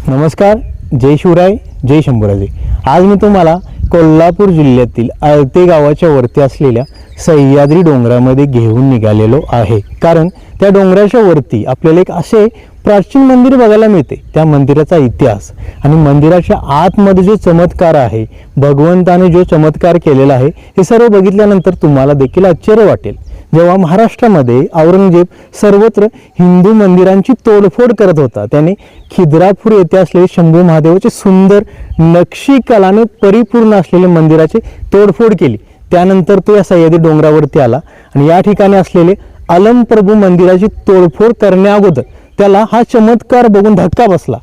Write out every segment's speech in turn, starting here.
नमस्कार, जय शिवराय, जय शंभूराजे। आज मी तुम्हाला कोल्हापूर जिल्ह्यातील आळते गावाच्या वरती असलेल्या सह्याद्री डोंगरामध्ये घेऊन निघालेलो आहे। कारण त्या डोंगराच्या वरती आपल्याला एक असे प्राचीन मंदिर बघायला मिळते। त्या मंदिराचा इतिहास आणि मंदिराच्या आतमध्ये जो चमत्कार आहे, भगवंताने जो चमत्कार केलेला आहे, हे सर्व बघितल्यानंतर तुम्हाला देखील आश्चर्य वाटेल। जेव्हा महाराष्ट्रामध्ये औरंगजेब सर्वत्र हिंदू मंदिरांची तोडफोड करत होता, त्याने खिद्रापूर येथे असलेले शंभू महादेवाचे सुंदर नक्षीकलाने परिपूर्ण असलेले मंदिराची तोडफोड केली। त्यानंतर तो या सह्याद्री डोंगरावरती आला आणि या ठिकाणी असलेले अलमप्रभू मंदिराची तोडफोड करण्याअगोदर त्याला हा चमत्कार बघून धक्का बसला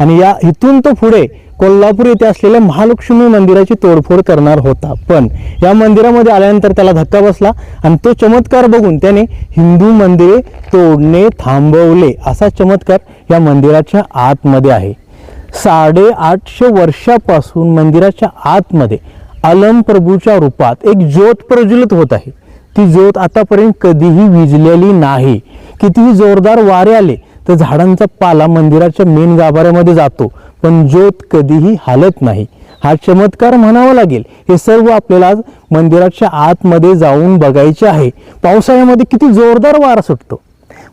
आणि इथून तो पुढे कोल्हापूर येथे असलेल्या महालक्ष्मी मंदिराची तोडफोड करणार होता। पण या मंदिरामध्ये आल्यानंतर त्याला धक्का बसला आणि तो चमत्कार बघून त्याने हिंदू मंदिरे तोडणे थांबवले। असा चमत्कार या मंदिराच्या आतमध्ये आहे। 850 वर्षापासून मंदिराच्या आतमध्ये अलमप्रभूच्या रूपात एक ज्योत प्रज्वलित होत आहे। ती ज्योत आतापर्यंत कधीही विझलेली नाही। कितीही जोरदार वारे आले तर झाडांचा पाला मंदिराच्या मेन गाभाऱ्यामध्ये जातो, पण ज्योत कधीही हालत नाही। हा चमत्कार म्हणावा लागेल। हे सर्व आपल्याला आज मंदिराच्या आतमध्ये जाऊन बघायचे आहे। पावसाळ्यामध्ये किती जोरदार वारा सुटतो,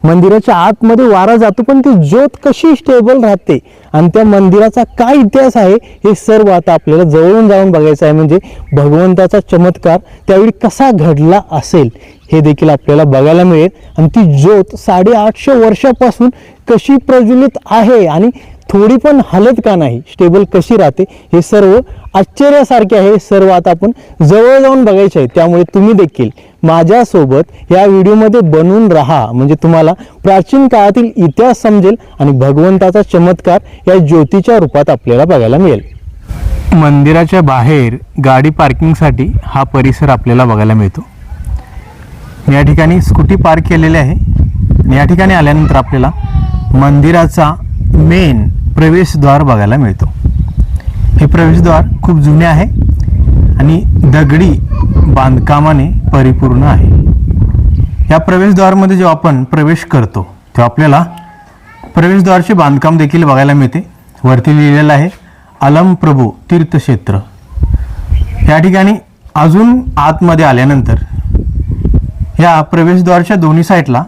मंदिराच्या आतमध्ये वारा जातो, पण ती ज्योत कशी स्टेबल राहते आणि त्या मंदिराचा काय इतिहास आहे हे सर्व आता आपल्याला जवळून जाऊन बघायचं आहे। म्हणजे भगवंताचा चमत्कार त्यावेळी कसा घडला असेल हे देखील आपल्याला बघायला मिळेल। आणि ती ज्योत 850 वर्षापासून कशी प्रज्वलित आहे आणि थोडी पण हलत का नाही, स्टेबल कशी राहते, हे सर्व आश्चर्यासारखे आहे। सर्व आता आपण जवळ जाऊन बघायचे आहे। त्यामुळे तुम्ही देखील माझ्यासोबत या व्हिडिओमध्ये बनून राहा, म्हणजे तुम्हाला प्राचीन काळातील इतिहास समजेल आणि भगवंताचा चमत्कार या ज्योतीच्या रूपात आपल्याला बघायला मिळेल। मंदिराच्या बाहेर गाडी पार्किंगसाठी हा परिसर आपल्याला बघायला मिळतो। या ठिकाणी स्कूटी पार्क केलेली आहे आणि या ठिकाणी आल्यानंतर आपल्याला मंदिराचा मेन प्रवेशद्वार बघायला मिळतो। हे प्रवेशद्वार खूप जुने आहे आणि दगडी बांधकामाने परिपूर्ण आहे। या प्रवेशद्वारमध्ये जेव्हा आपण प्रवेश करतो तेव्हा आपल्याला प्रवेशद्वारचे बांधकाम देखील बघायला मिळते। वरती लिहिलेलं आहे अलमप्रभू तीर्थक्षेत्र। या ठिकाणी अजून आतमध्ये आल्यानंतर या प्रवेशद्वारच्या दोन्ही साईडला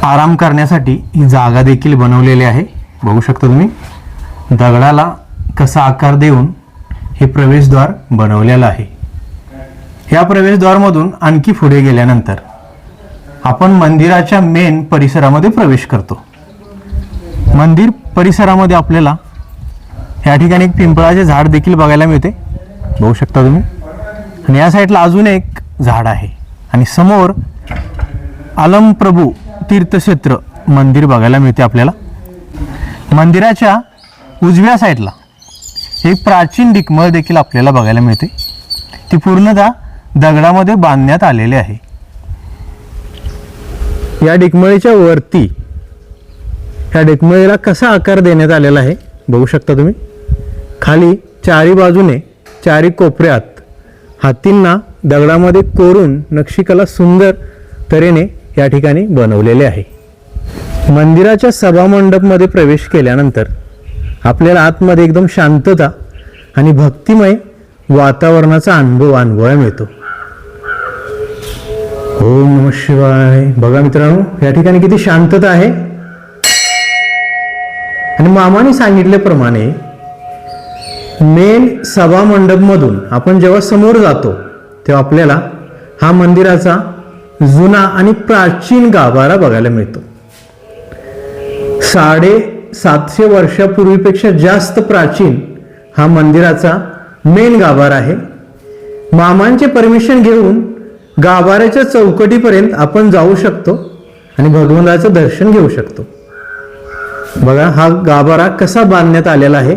आराम करण्यासाठी ही जागा देखील बनवलेली आहे। बघू शकता तुम्ही दगडाला कसा आकार देऊन हे प्रवेशद्वार बनवलेलं आहे। या प्रवेशद्वारमधून आणखी पुढे गेल्यानंतर आपण मंदिराच्या मेन परिसरामध्ये प्रवेश करतो। मंदिर परिसरामध्ये आपल्याला या ठिकाणी एक पिंपळाचे झाड देखील बघायला मिळते, बघू शकता तुम्ही। आणि या साईडला अजून एक झाड आहे आणि समोर अलमप्रभू तीर्थक्षेत्र मंदिर बघायला मिळते आपल्याला। मंदिराच्या उजव्या साईडला एक प्राचीन डिकमळ देखील आपल्याला बघायला मिळते। ती पूर्णतः दगडामध्ये बांधण्यात आलेले आहे। या डिकमळीच्या वरती या डिकमळीला कसा आकार देण्यात आलेला आहे बघू शकता तुम्ही। खाली चारी बाजूने चारी कोपऱ्यात हातींना दगडामध्ये कोरून नक्षीकला सुंदर तऱ्हेने या ठिकाणी बनवलेले आहे। मंदिराच्या सभामंडपमध्ये प्रवेश केल्यानंतर आपल्याला आतमध्ये एकदम शांतता आणि भक्तिमय वातावरणाचा अनुभव मिळतो। ओम नमः शिवाय। बघा मित्रांनो, या ठिकाणी किती शांतता आहे आणि मामाने सांगितल्याप्रमाणे मेन सभामंडपमधून आपण जेव्हा समोर जातो तेव्हा आपल्याला हा मंदिराचा जुना आणि प्राचीन गाभारा बघायला मिळतो। 750 वर्षापूर्वीपेक्षा जास्त प्राचीन हा मंदिराचा मेन गाभारा आहे। मामांचे परमिशन घेऊन गाभाऱ्याच्या चौकटीपर्यंत आपण जाऊ शकतो आणि भगवंताचं दर्शन घेऊ शकतो। बघा हा गाभारा कसा बांधण्यात आलेला आहे।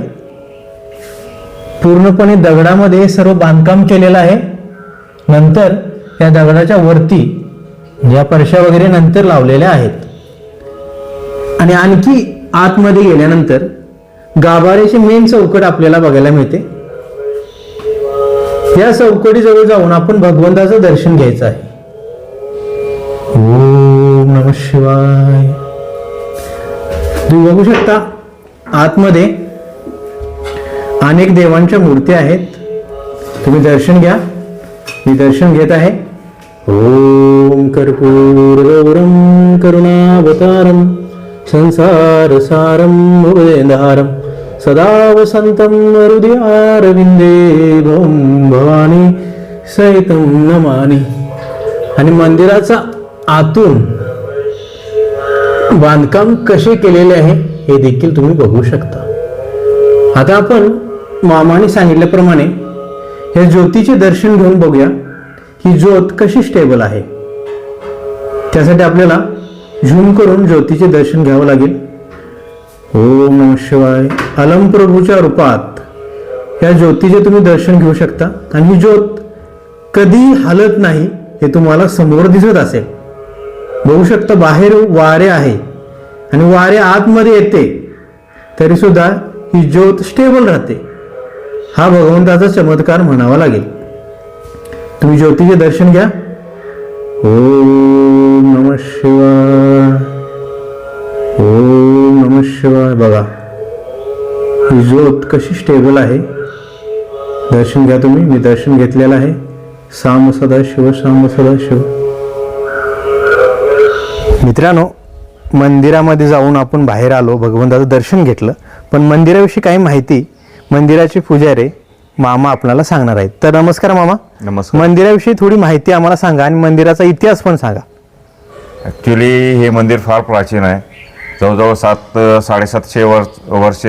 पूर्णपणे दगडामध्ये सर्व बांधकाम केलेलं आहे। नंतर या दगडाच्या वरती या परशा वगैरे नंतर लावलेल्या आहेत आणि आणखी आतमध्ये गेल्यानंतर गाभाऱ्याची मेन चौकट आपल्याला बघायला मिळते। या चौकटीजवळ जाऊन आपण भगवंताचं दर्शन घ्यायचं आहे। ओम नमः शिवाय। तुम्ही बघू शकता आतमध्ये अनेक देवांच्या मूर्त्या आहेत. तुम्ही दर्शन घ्या. मी दर्शन घेत आहे. ओम कर्पूरगौरम करुणावतारम संसार सारम भुवेंधारम सदा वसंतम हृदयारविंदे भवं भवानी सहितं नमानि. आणि मंदिराचा आतून बांधकाम कसे केलेले आहे हे देखील तुम्ही बघू शकता. आता आपण मामाने सांगितल्याप्रमाणे या ज्योतीचे दर्शन घेऊन बघूया ही ज्योत कशी स्टेबल आहे. त्यासाठी आपल्याला झूम करून ज्योतीचे दर्शन घ्यावं लागेल. ओम नमः शिवाय. अलम प्रभूच्या रूपात या ज्योतीचे तुम्ही दर्शन घेऊ शकता. आणि ही ज्योत कधी हलत नाही हे तुम्हाला समोर दिसत असेल. बघू शकता बाहेर वारे आहे आणि वारे आतमध्ये येते तरी सुद्धा ही ज्योत स्टेबल राहते. हा भगवंताचा चमत्कार म्हणावा लागेल. तुम्ही ज्योतीचे दर्शन घ्या. ओम नमः शिवाय. ओम नमः शिवाय. बघा ही ज्योत कशी स्टेबल आहे. दर्शन घ्या तुम्ही. मी दर्शन घेतलेलं आहे. साम सदा शिव साम सदा शिव. मित्रांनो, मंदिरामध्ये जाऊन आपण बाहेर आलो, भगवंताचं दर्शन घेतलं, पण मंदिराविषयी काही माहिती मंदिराचे पुजारी मामा आपल्याला सांगणार आहेत. तर नमस्कार मामा. नमस्कार. मंदिराविषयी थोडी माहिती आम्हाला सांगा आणि मंदिराचा इतिहास पण सांगा. ॲक्च्युली हे मंदिर फार प्राचीन आहे. जवळजवळ 700-750 वर्ष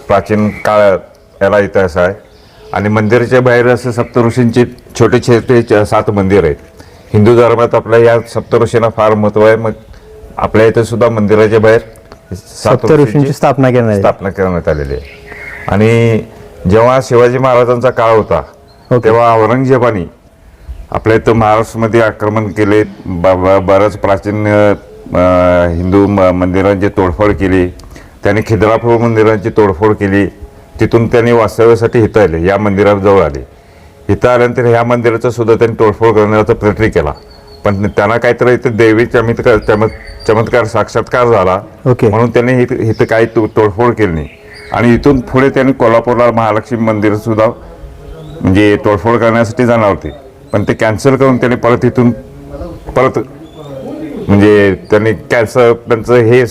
प्राचीन काळ याला इतिहास आहे. आणि मंदिराच्या बाहेर असे सप्तऋषींचे छोटे छोटे 7 मंदिर आहेत. हिंदू धर्मात आपल्या या सप्तऋषींना फार महत्त्व आहे. मग आपल्या इथे सुद्धा मंदिराच्या बाहेर सप्तऋषींची स्थापना करण्यात आलेली आहे. आणि जेव्हा शिवाजी महाराजांचा काळ होता तेव्हा औरंगजेबाने आपल्या इथं महाराष्ट्रामध्ये आक्रमण केले. बऱ्याच प्राचीन हिंदू मंदिरांची तोडफोड केली. त्यांनी खिद्रापूर मंदिरांची तोडफोड केली. तिथून त्यांनी वास्तव्यासाठी इथं आले, या मंदिराजवळ आले. इथं आल्यानंतर ह्या मंदिराचा सुद्धा त्यांनी तोडफोड करण्याचा प्रयत्न केला. पण त्यांना काहीतरी इथं दैवी चमत्कार साक्षात्कार झाला. म्हणून त्यांनी इथं काही तोडफोड केली नाही. आणि इथून पुढे त्यांनी कोल्हापूरला महालक्ष्मी मंदिर सुद्धा म्हणजे तोडफोड करण्यासाठी जाणार होते, पण ते कॅन्सल करून त्यांनी परत म्हणजे त्यांनी त्यांचं हे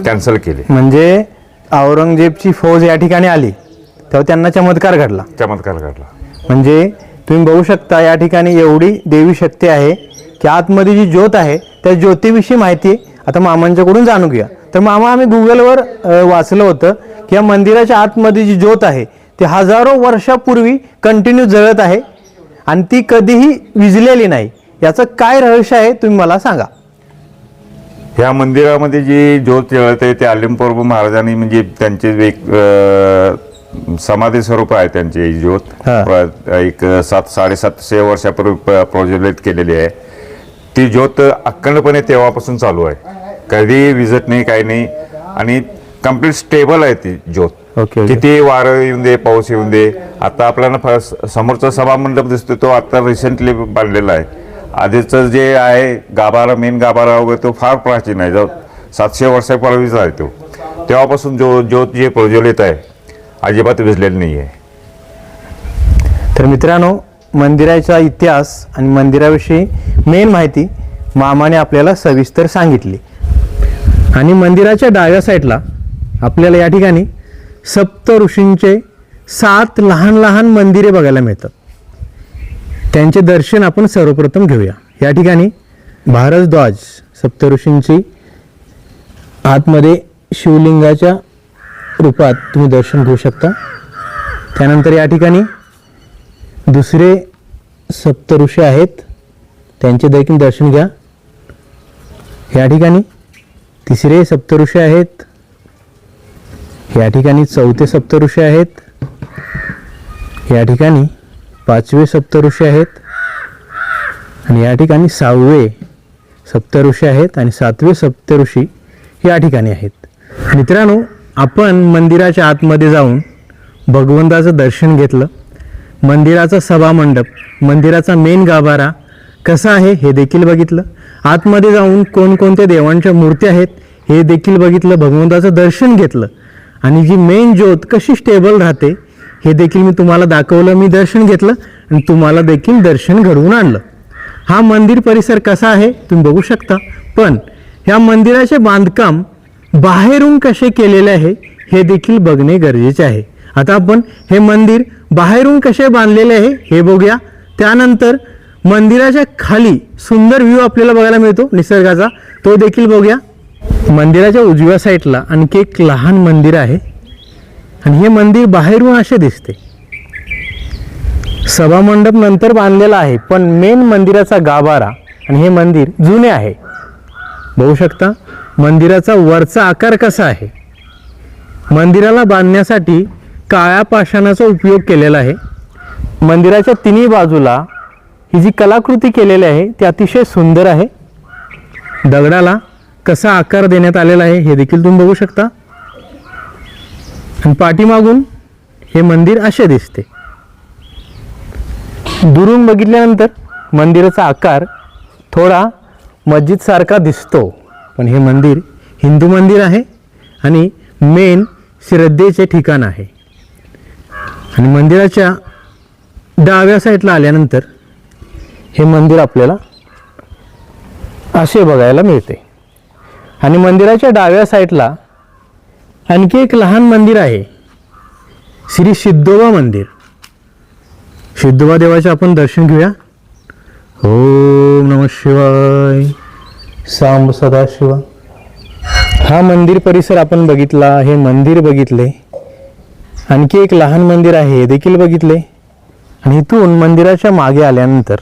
कॅन्सल केले. म्हणजे औरंगजेबची फौज या ठिकाणी आली तेव्हा त्यांना चमत्कार घडला. म्हणजे तुम्ही बघू शकता या ठिकाणी एवढी देवी शक्ती आहे की आतमध्ये जी ज्योत आहे त्या ज्योतीविषयी माहिती आता मामांच्याकडून जाणून घ्या. तर मामा, आम्ही गुगलवर वाचलं होतं की या मंदिराच्या आतमध्ये जी ज्योत आहे ती हजारो वर्षापूर्वी कंटिन्यू जळत आहे आणि ती कधीही विझलेली नाही. याचं काय रहस्य आहे तुम्ही मला सांगा. ह्या मंदिरामध्ये जी ज्योत जळत आहे ते अलिमप्रभू महाराजांनी म्हणजे त्यांचे एक समाधी स्वरूप आहे त्यांची ही ज्योत. एक 700-750 वर्षापूर्वी प्रज्वलित केलेली आहे. ती ज्योत अखंडपणे तेव्हापासून चालू आहे. कधी विजत नाही, काही नाही. आणि कम्प्लीट स्टेबल आहे ती ज्योत. किती वारं येऊन दे, पाऊस येऊन दे. आता आपल्याला समोरचा सभा मंडप दिसतो तो आता रिसेंटली बांधलेला आहे. आधीचं जे आहे गाभारा, मेन गाभारा वगैरे तो फार प्राचीन आहे. 700 वर्षापूर्वीचा आहे तो. तेव्हापासून ज्योत जे प्रज्वलित आहे अजिबात विझलेली नाही आहे. तर मित्रांनो, मंदिराचा इतिहास आणि मंदिराविषयी मेन माहिती मामाने आपल्याला सविस्तर सांगितली. आणि मंदिराच्या डाव्या साईडला आपल्याला या ठिकाणी सप्त ऋषींचे 7 लहान लहान मंदिरे बघायला मिळतात. त्यांचे दर्शन आपण सर्वप्रथम घेऊया. या ठिकाणी भारद्वाज सप्तऋषींची आतमध्ये शिवलिंगाच्या रूपात तुम्ही दर्शन घेऊ शकता. त्यानंतर या ठिकाणी दुसरे सप्तऋषी आहेत, त्यांचे देखील दर्शन घ्या. या ठिकाणी तिसरे सप्तऋषी आहेत. या ठिकाणी चौथे सप्तऋषी आहेत. या ठिकाणी 5वे सप्तऋषी आहेत. आणि या ठिकाणी 6वे सप्तऋषी आहेत आणि 7वे सप्तऋषी या ठिकाणी आहेत. मित्रांनो, आपण मंदिराच्या आतमध्ये जाऊन भगवंताचं दर्शन घेतलं. मंदिराचा सभामंडप, मंदिराचा मेन गाभारा कसा आहे हे देखील बघितलं. आतमध्ये जाऊन कोणकोणत्या देवांच्या मूर्त्या आहेत हे देखील बघितलं. भगवंताचं दर्शन घेतलं आणि जी मेन ज्योत कशी स्टेबल राहते हे देखील मी तुम्हाला दाखवलं. मी दर्शन घेतलं आणि तुम्हाला देखील दर्शन घडवून आणलं. हा मंदिर परिसर कसा आहे तुम्ही बघू शकता, पण ह्या मंदिराचे बांधकाम बाहेरून कसे केलेले आहे हे देखील बघणे गरजेचे आहे. आता आपण हे मंदिर बाहेरून कसे बांधलेले आहे हे बघूया. त्यानंतर मंदिराच्या खाली सुंदर व्ह्यू आपल्याला बघायला मिळतो निसर्गाचा, तो देखील बघूया. मंदिराच्या उजव्या साईडला आणखी एक लहान मंदिर आहे आणि हे मंदिर बाहेरून असे दिसते. सभामंडप नंतर बांधलेला आहे, पण मेन मंदिराचा गाभारा आणि हे मंदिर जुने आहे. बघू शकता मंदिराचा वरचा आकार कसा आहे. मंदिराला बांधण्यासाठी काळ्या पाषाणाचा उपयोग केलेला आहे. मंदिराच्या तिन्ही बाजूला ही जी कलाकृती केलेली आहे ती अतिशय सुंदर आहे. दगडाला कसा आकार देण्यात आलेला आहे हे देखील तुम्ही बघू शकता. आणि पाठीमागून हे मंदिर असे दिसते. दुरून बघितल्यानंतर मंदिराचा आकार थोडा मस्जिद सारखा दिसतो, पण हे मंदिर हिंदू मंदिर आहे आणि मेन श्रद्धेचे ठिकाण आहे. आणि मंदिराच्या डाव्या साईडला आल्यानंतर हे मंदिर आपल्याला असे बघायला मिळते. आणि मंदिराच्या डाव्या साईडला आणखी एक लहान मंदिर आहे, श्री सिद्धोबा मंदिर. सिद्धोबा देवाचे आपण दर्शन घेऊया. ओम नमः शिवाय, सांब सदाशिवा. हा मंदिर परिसर आपण बघितला, हे मंदिर बघितले. आणखी एक लहान मंदिर आहे हे देखील बघितले. आणि इथून मंदिराच्या मागे आल्यानंतर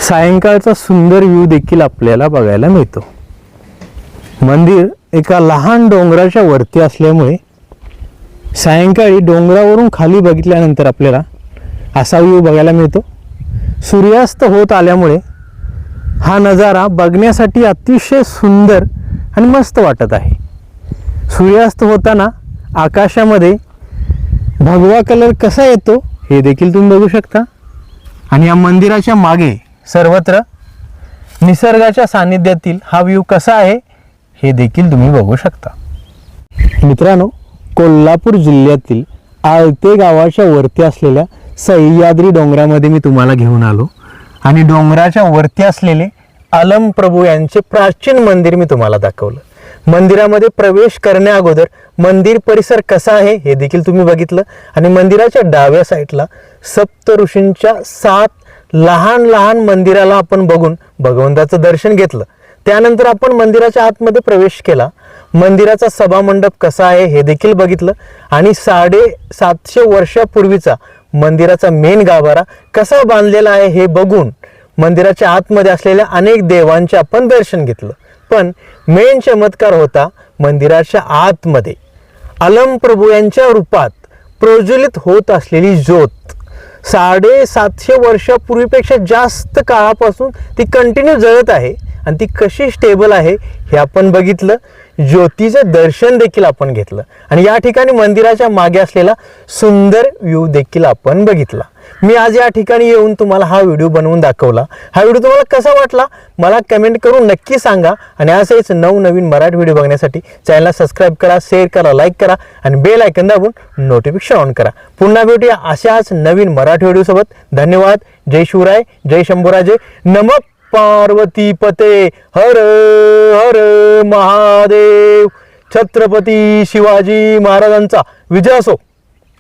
सायंकाळचा सुंदर व्ह्यू देखील आपल्याला बघायला मिळतो. मंदिर एका लहान डोंगराच्या वरती असल्यामुळे सायंकाळी डोंगरावरून खाली बघितल्यानंतर आपल्याला असा व्ह्यू बघायला मिळतो. सूर्यास्त होत आल्यामुळे हा नजारा बघण्यासाठी अतिशय सुंदर आणि मस्त वाटत आहे. सूर्यास्त होताना आकाशामध्ये भगवा कलर कसा येतो हे देखील तुम्ही बघू शकता. आणि या मंदिराच्या मागे सर्वत्र निसर्गाच्या सानिध्यातील हा व्ह्यू कसा आहे हे देखील तुम्ही बघू शकता. मित्रांनो, कोल्हापूर जिल्ह्यातील आळते गावाच्या वरती असलेल्या सह्याद्री डोंगरामध्ये मी तुम्हाला घेऊन आलो आणि डोंगराच्या वरती असलेले अलम प्रभू यांचे प्राचीन मंदिर मी तुम्हाला दाखवलं. मंदिरामध्ये प्रवेश करण्या अगोदर मंदिर परिसर कसा आहे हे देखील तुम्ही बघितलं. आणि मंदिराच्या डाव्या साईडला सप्त ऋषींच्या 7 लहान लहान मंदिराला आपण बघून भगवंताचं दर्शन घेतलं. त्यानंतर आपण मंदिराच्या आतमध्ये प्रवेश केला. मंदिराचा सभामंडप कसा आहे हे देखील बघितलं. आणि 750 वर्षापूर्वीचा मंदिराचा मेन गाभारा कसा बांधलेला आहे हे बघून मंदिराच्या आतमध्ये असलेल्या अनेक देवांचे आपण दर्शन घेतलं. पण मेन चमत्कार होता मंदिराच्या आतमध्ये अलम प्रभू यांच्या रूपात प्रज्वलित होत असलेली ज्योत. 750 वर्षापूर्वीपेक्षा जास्त काळापासून ती कंटिन्यू जळत आहे आणि ती कशी स्टेबल आहे हे आपण बघितलं. ज्योतीचं दर्शन देखील आपण घेतलं आणि या ठिकाणी मंदिराच्या मागे असलेला सुंदर व्ह्यू देखील आपण बघितला. मी आज या ठिकाणी येऊन तुम्हाला हा व्हिडिओ बनवून दाखवला. हा व्हिडिओ तुम्हाला कसा वाटला मला कमेंट करून नक्की सांगा. आणि असेच नवनवीन मराठी व्हिडिओ बघण्यासाठी चॅनलला सबस्क्राईब करा, शेअर करा, लाईक करा आणि बेल आयकॉन दाबून नोटिफिकेशन ऑन करा. पुन्हा भेटूया अशाच नवीन मराठी व्हिडिओ सोबत. धन्यवाद. जय शिवराय, जय शंभूराजे. नमः पार्वती पते हर हर महादेव. छत्रपती शिवाजी महाराजांचा विजय असो.